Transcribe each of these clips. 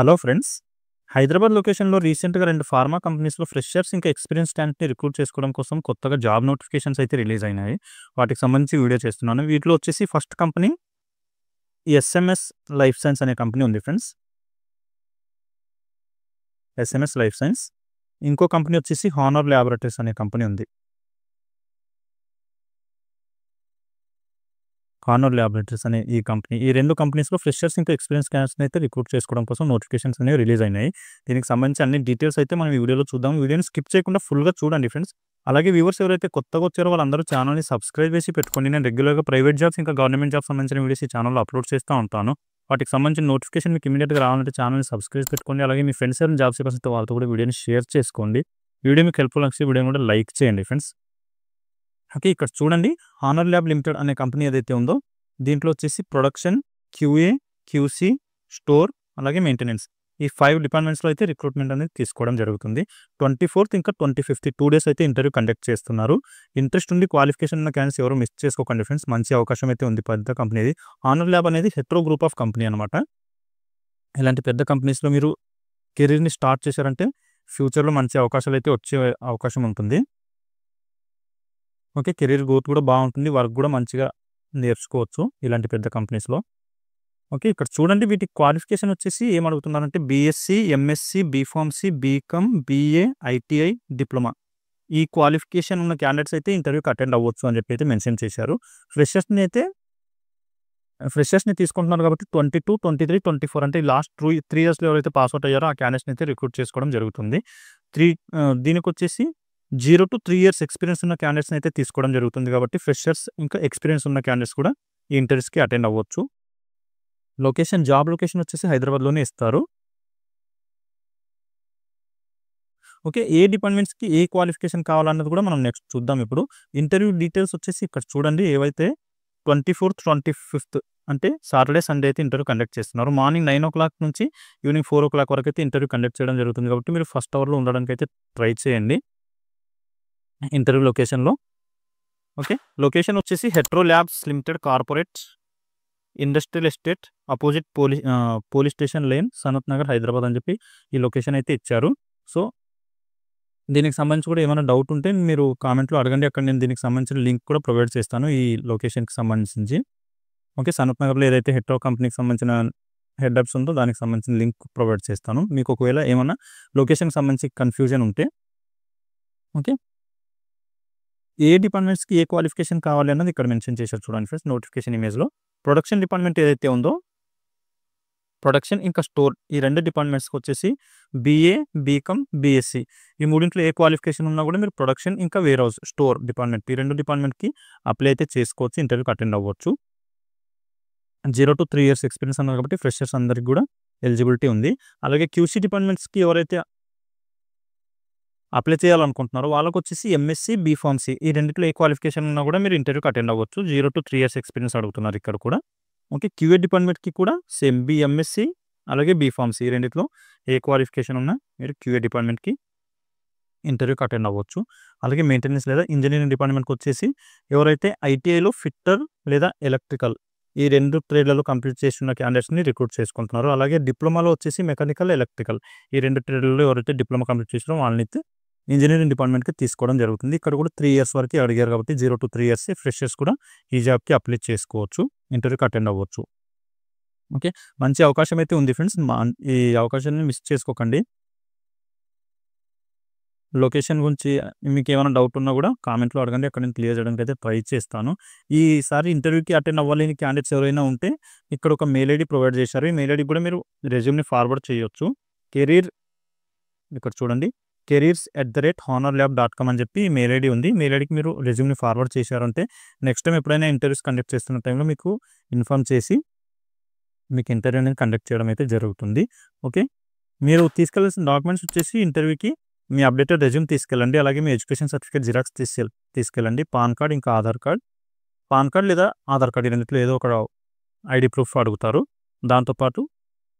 Hello friends. Hyderabad లొకేషన్‌లో రీసెంట్‌గా 2 pharma కంపెనీస్‌లో ఫ్రెషర్స్ ఇంకా ఎక్స్‌పీరియన్స్ టాలెంట్‌ని రిక్రూట్ చేసుకోవడం కోసం కొత్తగా జాబ్ నోటిఫికేషన్స్ అయితే రిలీజ్ అయినాయి. వాటికి సంబంధించి వీడియో చేస్తున్నాను. వీటిలో వచ్చేసి first company SMS life science అనే కంపెనీ ఉంది ఫ్రెండ్స్. SMS life science. ఇంకో కంపెనీ వచ్చేసి హానర్ ల్యాబొరేటరీస్ అనే కంపెనీ ఉంది. హానర్ ల్యాబొరేటరీస్ అనే ఈ కంపెనీ. ఈ 2 కంపెనీస్‌లో ఫ్రెషర్స్ ఇంకా ఎక్స్‌పీరియన్స్ క్యాండిడేట్స్‌ని అయితే రిక్రూట్ చేసుకోవడం కోసం నోటిఫికేషన్స్ అనేవి రిలీజ్ అయినాయి. దీనికి సంబంధించి అన్ని డీటెయిల్స్ అయితే మనం ఈ వీడియోలో చూద్దాం. వీడియోని స్కిప్ చేయకుండా ఫుల్‌గా చూడండి ఫ్రెండ్స్. అలాగే వ్యూవర్స్ ఎవరైతే కొత్తగా వచ్చారో వాళ్ళందరూ ఛానల్‌ని సబ్స్క్రైబ్ చేసి పెట్టుకోండి. నేను రెగ్యులర్‌గా ప్రైవేట్ జాబ్స్ ఇంకా గవర్నమెంట్ జాబ్స్ సంబంధించిన వీడియోస్ ఈ ఛానల్‌లో అప్లోడ్ చేస్తూ ఉంటాను. వాటికి సంబంధించిన నోటిఫికేషన్ మీకు ఇమ్మీడియేట్‌గా రావాలంటే ఛానల్‌ని సబ్స్క్రైబ్ పెట్టుకోండి. అలాగే మీ ఫ్రెండ్స్ ఎవరైనా జాబ్ సీకర్స్ ఉంటే వాళ్ళతో కూడా వీడియోని షేర్ చేసుకోండి. వీడియో మీకు హెల్ప్‌ఫుల్ అనిపిస్తే వీడియోని కూడా లైక్ చేయండి ఫ్రెండ్స్. ఓకే. ఇక్కడ చూడండి, హానర్ ల్యాబ్ లిమిటెడ్ అనే కంపెనీ ఏదైతే ఉందో దీంట్లో వచ్చేసి ప్రొడక్షన్, క్యూఏ, క్యూసీ, స్టోర్ అలాగే మెయింటెనెన్స్ ఈ 5 డిపార్ట్మెంట్స్‌లో అయితే రిక్రూట్మెంట్ అనేది తీసుకోవడం జరుగుతుంది. 24th ఇంకా 25th 2 డేస్ అయితే ఇంటర్వ్యూ కండక్ట్ చేస్తున్నారు. ఇంట్రెస్ట్ ఉండి క్వాలిఫికేషన్ ఉన్న క్యాండిడేట్స్ ఎవరు మిస్ చేసుకోకండి ఫ్రెండ్స్. మంచి అవకాశం అయితే ఉంది పెద్ద కంపెనీది. హానర్ ల్యాబ్ అనేది హెట్రో గ్రూప్ ఆఫ్ కంపెనీ అనమాట. ఇలాంటి పెద్ద కంపెనీస్‌లో మీరు కెరీర్‌ని స్టార్ట్ చేశారంటే ఫ్యూచర్‌లో మంచి అవకాశాలు అయితే వచ్చే అవకాశం ఉంటుంది. ఓకే. కెరీర్ గ్రోత్ కూడా బాగుంటుంది. వర్క్ కూడా మంచిగా నేర్చుకోవచ్చు ఇలాంటి పెద్ద కంపెనీస్‌లో. ఓకే. ఇక్కడ చూడండి, వీటి క్వాలిఫికేషన్ వచ్చేసి ఏమడుగుతున్నారంటే BSc, MSc, B Pharmacy, BCom, BA, ITI, diploma. ఈ క్వాలిఫికేషన్ ఉన్న క్యాండిడేట్స్ అయితే ఇంటర్వ్యూకి అటెండ్ అవ్వచ్చు అని చెప్పి అయితే మెన్షన్ చేశారు. ఫ్రెషర్స్‌ని తీసుకుంటున్నారు కాబట్టి 22, 23, 24 అంటే లాస్ట్ 3 ఇయర్స్‌లో ఎవరైతే పాస్ అవుట్ అయ్యారో ఆ క్యాండిడేట్స్‌ని అయితే రిక్రూట్ చేసుకోవడం జరుగుతుంది. దీనికొచ్చేసి 0-3 ఇయర్స్ ఎక్స్‌పీరియన్స్ ఉన్న క్యాండిడేట్స్‌ని అయితే తీసుకోవడం జరుగుతుంది కాబట్టి ఫ్రెషర్స్ ఇంకా ఎక్స్‌పీరియన్స్ ఉన్న క్యాండిడేట్స్ కూడా ఈ ఇంటర్వ్యూస్‌కి అటెండ్ అవ్వచ్చు. జాబ్ లొకేషన్ వచ్చేసి హైదరాబాద్‌లోనే ఇస్తారు. ఓకే. ఏ డిపార్ట్మెంట్స్‌కి ఏ క్వాలిఫికేషన్ కావాలన్నది కూడా మనం నెక్స్ట్ చూద్దాం ఇప్పుడు. ఇంటర్వ్యూ డీటెయిల్స్ వచ్చేసి ఇక్కడ చూడండి, ఏవైతే 24th, 25th అంటే సాటర్‌డే, సండే అయితే ఇంటర్వ్యూ కండక్ట్ చేస్తున్నారు. మార్నింగ్ 9:00 నుంచి ఈవినింగ్ 4:00 వరకు అయితే ఇంటర్వ్యూ కండక్ట్ చేయడం జరుగుతుంది కాబట్టి మీరు ఫస్ట్ అవర్‌లో ఉండడానికి అయితే ట్రై చేయండి ఇంటర్వ్యూ లొకేషన్‌లో. ఓకే. లొకేషన్ వచ్చేసి Hetero labs limited corporate industrial estate opposite police station lane, Sanath Nagar, Hyderabad అని చెప్పి ఈ లొకేషన్ అయితే ఇచ్చారు. సో దీనికి సంబంధించి కూడా ఏమైనా డౌట్ ఉంటే మీరు కామెంట్‌లో అడగండి. అక్కడ నేను దీనికి సంబంధించిన లింక్ కూడా ప్రొవైడ్ చేస్తాను ఈ లొకేషన్‌కి సంబంధించి. ఓకే. సనత్ నగర్‌లో ఏదైతే హెట్రో కంపెనీకి సంబంధించిన హెడ్ ఆఫీస్ ఉందో దానికి సంబంధించిన లింక్ ప్రొవైడ్ చేస్తాను. మీకు ఒకవేళ ఏమన్నా లొకేషన్‌కి సంబంధించి కన్‌ఫ్యూజన్ ఉంటే. ఓకే. ఏ డిపార్ట్మెంట్స్‌కి ఏ క్వాలిఫికేషన్ కావాలి అన్నది ఇక్కడ మెన్షన్ చేశారు చూడండి ఫ్రెండ్స్ నోటిఫికేషన్ ఇమేజ్‌లో. ప్రొడక్షన్ డిపార్ట్మెంట్ ఏదైతే ఉందో ప్రొడక్షన్ ఇంకా స్టోర్ ఈ 2 డిపార్ట్మెంట్స్‌కి వచ్చేసి బీఏ, బీకామ్, బీఎస్సీ ఈ మూడింట్లో ఏ క్వాలిఫికేషన్ ఉన్నా కూడా మీరు ప్రొడక్షన్ ఇంకా వేర్ హౌస్, స్టోర్ డిపార్ట్మెంట్ ఈ 2 డిపార్ట్మెంట్‌కి అప్లై అయితే చేసుకోవచ్చు. ఇంటర్వ్యూకి అటెండ్ అవ్వచ్చు. 0-3 ఇయర్స్ ఎక్స్‌పీరియన్స్ అన్నారు కాబట్టి ఫ్రెషర్స్ అందరికి కూడా ఎలిజిబిలిటీ ఉంది. అలాగే క్యూసీ డిపార్ట్మెంట్స్‌కి ఎవరైతే అప్లై చేయాలనుకుంటున్నారో వాళ్ళకొచ్చేసి ఎంఎస్సీ, బీఫార్మసీ ఈ రెండిట్లో ఏ క్వాలిఫికేషన్ ఉన్నా కూడా మీరు ఇంటర్వ్యూకి అటెండ్ అవ్వచ్చు. 0-3 ఇయర్స్ ఎక్స్‌పీరియన్స్ అడుగుతున్నారు ఇక్కడ కూడా. ఓకే. క్యూఏ డిపార్ట్మెంట్‌కి కూడా సేమ్ ఎంఎస్సీ అలాగే బీఫార్మసీ ఈ రెండిట్లో ఏ క్వాలిఫికేషన్ ఉన్నా మీరు క్యూఏ డిపార్ట్మెంట్‌కి ఇంటర్వ్యూకి అటెండ్ అవ్వచ్చు. అలాగే మెయింటెనెన్స్ లేదా ఇంజినీరింగ్ డిపార్ట్మెంట్‌కి వచ్చేసి ఎవరైతే ఐటీఐలో ఫిట్టర్ లేదా ఎలక్ట్రికల్ ఈ 2 ట్రేడ్‌లలో కంప్లీట్ చేసిన క్యాండిడేట్స్‌ని రిక్రూట్ చేసుకుంటున్నారు. అలాగే డిప్లొమాలో వచ్చేసి మెకానికల్, ఎలక్ట్రికల్ ఈ 2 ట్రేడ్‌లలో ఎవరైతే డిప్లొమా కంప్లీట్ చేసారో వాళ్ళనైతే ఇంజినీరింగ్ డిపార్ట్మెంట్‌కి తీసుకోవడం జరుగుతుంది. ఇక్కడ కూడా 3 ఇయర్స్ వరకే అడిగారు కాబట్టి 0-3 ఇయర్స్ ఫ్రెషర్స్ కూడా ఈ జాబ్‌కి అప్లై చేసుకోవచ్చు. ఇంటర్వ్యూకి అటెండ్ అవ్వచ్చు. ఓకే. మంచి అవకాశం అయితే ఉంది ఫ్రెండ్స్. ఈ అవకాశాన్ని మిస్ చేసుకోకండి. లొకేషన్ గురించి మీకేమైనా డౌట్ ఉన్నా కూడా కామెంట్‌లో అడగండి. అక్కడ నేను క్లియర్ చేయడానికి అయితే ట్రై చేస్తాను. ఈసారి ఇంటర్వ్యూకి అటెండ్ అవ్వలేని క్యాండిడేట్స్ ఎవరైనా ఉంటే ఇక్కడ ఒక మెయిల్ ఐడీ ప్రొవైడ్ చేశారు. ఈ మెయిల్ ఐడీకి కూడా మీరు రెజ్యూమ్‌ని ఫార్వర్డ్ చేయొచ్చు. ఇక్కడ చూడండి, careers@honorlab.com అని చెప్పి మెయిల్ ఐడీ ఉంది. మెయిల్ ఐడీకి మీరు రెజ్యూమ్‌ని ఫార్వర్డ్ చేశారంటే నెక్స్ట్ టైమ్ ఎప్పుడైనా ఇంటర్వ్యూస్ కండక్ట్ చేస్తున్న టైంలో మీకు ఇన్ఫార్మ్ చేసి మీకు ఇంటర్వ్యూ అనేది కండక్ట్ చేయడం అయితే జరుగుతుంది. ఓకే. మీరు తీసుకెళ్లాల్సిన డాక్యుమెంట్స్ వచ్చేసి ఇంటర్వ్యూకి మీ అప్డేటెడ్ రెజ్యూమ్ తీసుకెళ్ళండి. అలాగే మీ ఎడ్యుకేషన్ సర్టిఫికేట్ జిరాక్స్ తీసుకెళ్ళండి. పాన్ కార్డ్ ఇంకా ఆధార్ కార్డ్. పాన్ కార్డ్ లేదా ఆధార్ కార్డ్ ఈ రెండిట్లో ఏదో ఒక ఐడీ ప్రూఫ్ అడుగుతారు. దాంతోపాటు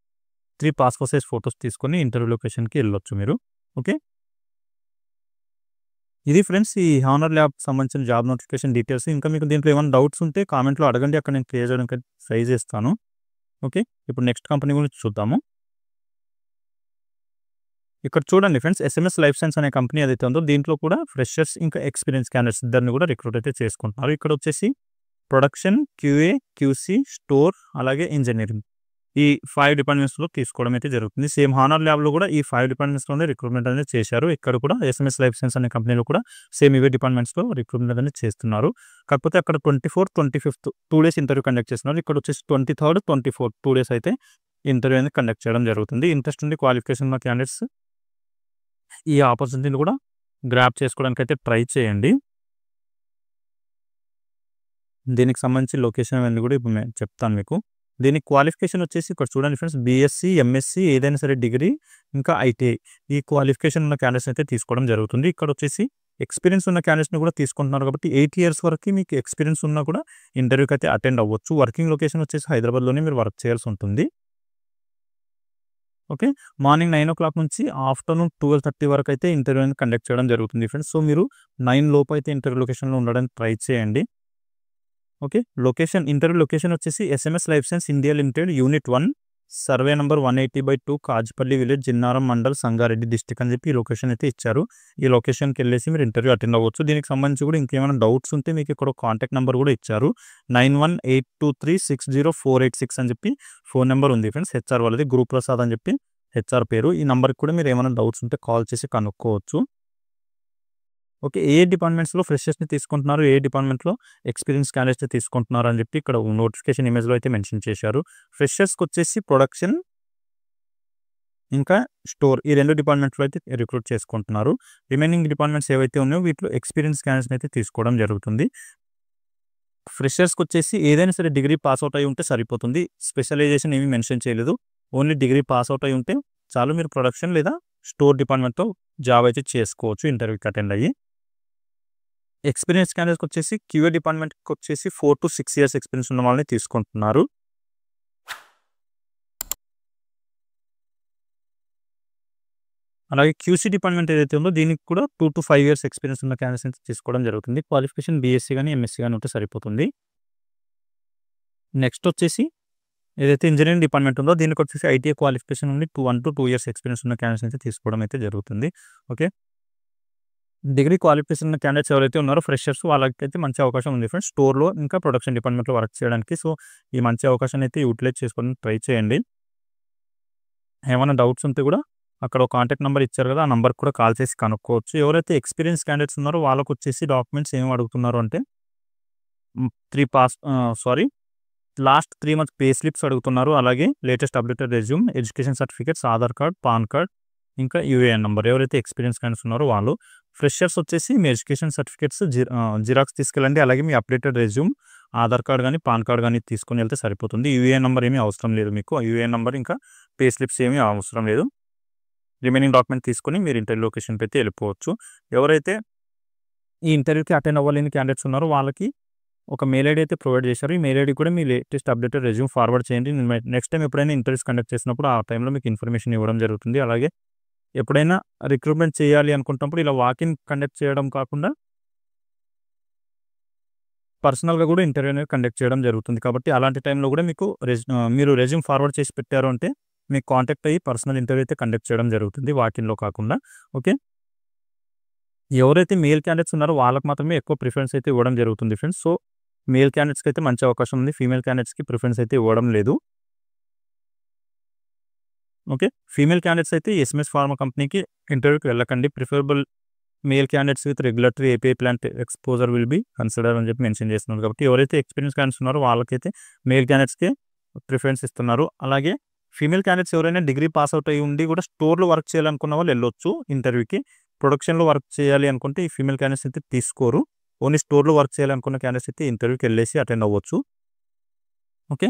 3 పాస్‌పోర్ట్ సైజ్ ఫోటోస్ తీసుకొని ఇంటర్వ్యూ లొకేషన్‌కి వెళ్ళొచ్చు మీరు. ఓకే. ఇది ఫ్రెండ్స్ ఈ హానర్ ల్యాబ్‌కి సంబంధించిన జాబ్ నోటిఫికేషన్ డీటెయిల్స్. ఇంకా మీకు దీంట్లో ఏమైనా డౌట్స్ ఉంటే కామెంట్‌లో అడగండి. అక్కడ నేను క్లియర్ చేయడానికి ట్రై చేస్తాను. ఓకే. ఇప్పుడు నెక్స్ట్ కంపెనీ గురించి చూద్దాము. ఇక్కడ చూడండి ఫ్రెండ్స్, ఎస్ఎంఎస్ లైఫ్ సైన్స్ అనే కంపెనీ ఏదైతే ఉందో దీంట్లో కూడా ఫ్రెషర్స్ ఇంకా ఎక్స్పీరియన్స్ క్యాండిడేట్స్ ఇద్దరిని కూడా రిక్రూట్ అయితే చేసుకుంటున్నారు. ఇక్కడ వచ్చేసి ప్రొడక్షన్, క్యూఏ, క్యూసీ, స్టోర్ అలాగే ఇంజనీరింగ్ ఈ 5 డిపార్ట్మెంట్స్లో తీసుకోవడం అయితే జరుగుతుంది. సేమ్ హానర్ ల్యాబ్లో కూడా ఈ 5 డిపార్ట్మెంట్స్లోనే రిక్రూట్మెంట్ అనేది చేశారు. ఇక్కడ కూడా ఎస్ఎంఎస్ లైఫ్ సైన్స్ అనే కంపెనీలో కూడా సేమ్ ఇవే డిపార్ట్మెంట్స్లో రిక్రూట్మెంట్ అనేది చేస్తున్నారు. కాకపోతే అక్కడ 24th, 25th 2 days interview conduct చేస్తున్నారు. ఇక్కడ వచ్చేసి 23rd, 24th 2 days అయితే ఇంటర్వ్యూ అనేది కండక్ట్ చేయడం జరుగుతుంది. ఇంట్రెస్ట్ ఉండి క్వాలిఫికేషన్ ఉన్న క్యాండిడేట్స్ ఈ ఆపర్చునిటీని కూడా గ్రాప్ చేసుకోవడానికి అయితే ట్రై చేయండి. దీనికి సంబంధించి లొకేషన్ అవన్నీ కూడా ఇప్పుడు నేను చెప్తాను మీకు. దీనికి క్వాలిఫికేషన్ వచ్చేసి ఇక్కడ చూడండి ఫ్రెండ్స్, బీఎస్సీ, ఎంఎస్సీ ఏదైనా సరే డిగ్రీ ఇంకా ఐటీఐ ఈ క్వాలిఫికేషన్ ఉన్న క్యాండిడేట్స్ అయితే తీసుకోవడం జరుగుతుంది. ఇక్కడ వచ్చేసి ఎక్స్పీరియన్స్ ఉన్న క్యాండిడేట్స్ని కూడా తీసుకుంటున్నారు కాబట్టి 8 years వరకు మీకు ఎక్స్పీరియన్స్ ఉన్నా కూడా ఇంటర్వ్యూకి అయితే అటెండ్ అవ్వచ్చు. వర్కింగ్ లొకేషన్ వచ్చేసి హైదరాబాద్లోనే మీరు వర్క్ చేయాల్సి ఉంటుంది. ఓకే, మార్నింగ్ 9 o'clock నుంచి ఆఫ్టర్నూన్ 12:30 వరకు అయితే ఇంటర్వ్యూ అనేది కండక్ట్ చేయడం జరుగుతుంది ఫ్రెండ్స్. సో మీరు 9 లోపు అయితే ఇంటర్వ్యూ లొకేషన్లో ఉండడానికి ట్రై చేయండి. ఓకే, ఇంటర్వ్యూ లొకేషన్ వచ్చేసి SMS life science India limited, unit 1, survey number 180/2, Kazipally village, Jinnaram mandal, Sangareddy district అని చెప్పి ఈ లొకేషన్ అయితే ఇచ్చారు. ఈ లొకేషన్కి వెళ్ళేసి మీరు ఇంటర్వ్యూ అటెండ్ అవ్వచ్చు. దీనికి సంబంధించి కూడా ఇంకేమైనా డౌట్స్ ఉంటే మీకు ఇక్కడ కాంటాక్ట్ నెంబర్ కూడా ఇచ్చారు. 9182360486 అని చెప్పి ఫోన్ నెంబర్ ఉంది ఫ్రెండ్స్. హెచ్ఆర్ వాళ్ళది, గురుప్రసాద్ అని చెప్పి హెచ్ఆర్ పేరు. ఈ నెంబర్కి కూడా మీరు ఏమైనా డౌట్స్ ఉంటే కాల్ చేసి కనుక్కోవచ్చు. ఓకే, ఏ డిపార్ట్మెంట్స్లో ఫ్రెషర్స్ని తీసుకుంటున్నారు, ఏ డిపార్ట్మెంట్లో ఎక్స్పీరియన్స్ క్యాండిడేట్స్ని తీసుకుంటున్నారు అని చెప్పి ఇక్కడ నోటిఫికేషన్ ఇమేజ్లో అయితే మెన్షన్ చేశారు. ఫ్రెషర్స్కి వచ్చేసి ప్రొడక్షన్ ఇంకా స్టోర్ ఈ 2 డిపార్ట్మెంట్లో అయితే రిక్రూట్ చేసుకుంటున్నారు. రిమైనింగ్ డిపార్ట్మెంట్స్ ఏవైతే ఉన్నాయో వీటిలో ఎక్స్పీరియన్స్ క్యాండిడేట్స్ని అయితే తీసుకోవడం జరుగుతుంది. ఫ్రెషర్స్కి వచ్చేసి ఏదైనా సరే డిగ్రీ పాస్ అవుట్ అయి ఉంటే సరిపోతుంది. స్పెషలైజేషన్ ఏమీ మెన్షన్ చేయలేదు. ఓన్లీ డిగ్రీ పాస్ అవుట్ అయి ఉంటే చాలు. మీరు ప్రొడక్షన్ లేదా స్టోర్ డిపార్ట్మెంట్తో జాబ్ అయితే చేసుకోవచ్చు ఇంటర్వ్యూకి అటెండ్ అయ్యి. ఎక్స్పీరియన్స్ క్యాండిడేట్స్కి వచ్చేసి క్యూఏ డిపార్ట్మెంట్కి వచ్చేసి 4 to 6 years ఎక్స్పీరియన్స్ ఉన్న వాళ్ళని తీసుకుంటున్నారు. అలాగే క్యూసీ డిపార్ట్మెంట్ ఏదైతే ఉందో దీనికి కూడా 2 to 5 years ఎక్స్పీరియన్స్ ఉన్న క్యాండిడేట్స్ తీసుకోవడం జరుగుతుంది. క్వాలిఫికేషన్ బీఎస్సీ కానీ ఎంఎస్సీ కానీ ఉంటే సరిపోతుంది. నెక్స్ట్ వచ్చేసి ఏదైతే ఇంజనీరింగ్ డిపార్ట్మెంట్ ఉందో దీనికి వచ్చేసి ఐటీఐ క్వాలిఫికేషన్ నుండి 1 to 2 years ఎక్స్పీరియన్స్ ఉన్న క్యాండిడేట్స్ అయితే తీసుకోవడం అయితే జరుగుతుంది. ఓకే, డిగ్రీ క్వాలిఫికేషన్ ఉన్న క్యాండిడేట్స్ ఎవరైతే ఉన్నారో ఫ్రెషర్స్ వాళ్ళకైతే మంచి అవకాశం ఉంది ఫ్రెండ్స్, స్టోర్లో ఇంకా ప్రొడక్షన్ డిపార్ట్మెంట్లో వర్క్ చేయడానికి. సో ఈ మంచి అవకాశాన్ని అయితే యూటిలైజ్ చేసుకొని ట్రై చేయండి. ఏమైనా డౌట్స్ ఉంటే కూడా అక్కడ ఒక కాంటాక్ట్ నెంబర్ ఇచ్చారు కదా, ఆ నెంబర్కి కూడా కాల్ చేసి కనుక్కోవచ్చు. ఎవరైతే ఎక్స్పీరియన్స్ క్యాండిడేట్స్ ఉన్నారో వాళ్ళకు వచ్చేసి డాక్యుమెంట్స్ ఏమి అడుగుతున్నారు అంటే లాస్ట్ 3 months పే స్లిప్స్ అడుగుతున్నారు. అలాగే latest updated resume, education certificates, Aadhaar card, pan card ఇంకా యూఏఎన్ నెంబర్. ఎవరైతే ఎక్స్పీరియన్స్ క్యాండిడేట్స్ ఉన్నారో వాళ్ళు. ఫ్రెషర్స్ వచ్చేసి మీ ఎడ్యుకేషన్ సర్టిఫికేట్స్ జిరాక్స్ తీసుకెళ్ళండి. అలాగే మీ అప్డేటెడ్ రెజ్యూమ్, ఆధార్ కార్డ్ కానీ పాన్ కార్డ్ కానీ తీసుకొని వెళ్తే సరిపోతుంది. యూఏఎన్ నెంబర్ ఏమీ అవసరం లేదు మీకు. యూఏఎన్ నెంబర్ ఇంకా పే స్లిప్స్ ఏమీ అవసరం లేదు. రిమైనింగ్ డాక్యుమెంట్ తీసుకొని మీరు ఇంటర్వ్యూ లొకేషన్కి అయితే వెళ్ళిపోవచ్చు. ఎవరైతే ఈ ఇంటర్వ్యూకి అటెండ్ అవ్వలేని క్యాండిడేట్స్ ఉన్నారో వాళ్ళకి ఒక మెయిల్ ఐడి అయితే ప్రొవైడ్ చేశారు. ఈ మెయిల్ ఐడి కూడా మీ లేటెస్ట్ అప్డేటెడ్ రెజ్యూమ్ ఫార్వర్డ్ చేయండి. నెక్స్ట్ టైం ఎప్పుడైనా ఇంటర్వ్యూస్ కండక్ట్ చేసినప్పుడు ఆ టైంలో మీకు ఇన్ఫర్మేషన్ ఇవ్వడం జరుగుతుంది. అలాగే ఎప్పుడైనా రిక్రూట్మెంట్ చేయాలి అనుకుంటున్నప్పుడు ఇలా వాకిన్ కండక్ట్ చేయడం కాకుండా పర్సనల్గా కూడా ఇంటర్వ్యూ అనేది కండక్ట్ చేయడం జరుగుతుంది. కాబట్టి అలాంటి టైంలో కూడా మీరు రెజ్యూమ్ ఫార్వర్డ్ చేసి పెట్టారు అంటే మీకు కాంటాక్ట్ అయ్యి పర్సనల్ ఇంటర్వ్యూ అయితే కండక్ట్ చేయడం జరుగుతుంది, వాకిన్లో కాకుండా. ఓకే, ఎవరైతే మేల్ క్యాండిడేట్స్ ఉన్నారో వాళ్ళకి మాత్రమే ఎక్కువ ప్రిఫరెన్స్ అయితే ఇవ్వడం జరుగుతుంది ఫ్రెండ్స్. సో మేల్ క్యాండిడేట్స్కి అయితే మంచి అవకాశం ఉంది, ఫీమేల్ క్యాండిడేట్స్కి ప్రిఫరెన్స్ అయితే ఇవ్వడం లేదు. ఓకే, ఫీమేల్ క్యాండిడేట్స్ అయితే ఎస్ఎంఎస్ ఫార్మా కంపెనీకి ఇంటర్వ్యూకి వెళ్ళకండి. Preferable male candidates with regulatory API plant exposure will be consider అని చెప్పి మెన్షన్ చేస్తున్నారు. కాబట్టి ఎవరైతే ఎక్స్పీరియన్స్ క్యాండిడేట్స్ ఉన్నారో వాళ్ళకైతే మేల్ క్యాండిడేట్స్కే ప్రిఫరెన్స్ ఇస్తున్నారు. అలాగే ఫీమేల్ క్యాండిడేట్స్ ఎవరైనా డిగ్రీ పాస్ అవుట్ అయ్యి ఉండి కూడా స్టోర్లో వర్క్ చేయాలనుకున్న వాళ్ళు వెళ్ళొచ్చు ఇంటర్వ్యూకి. ప్రొడక్షన్లో వర్క్ చేయాలి అనుకుంటే ఈ ఫీమేల్ క్యాండిడేట్స్ అయితే తీసుకోరు. ఓన్లీ స్టోర్లో వర్క్ చేయాలనుకున్న క్యాండిడేట్స్ అయితే ఇంటర్వ్యూకి వెళ్ళేసి అటెండ్ అవ్వచ్చు. ఓకే,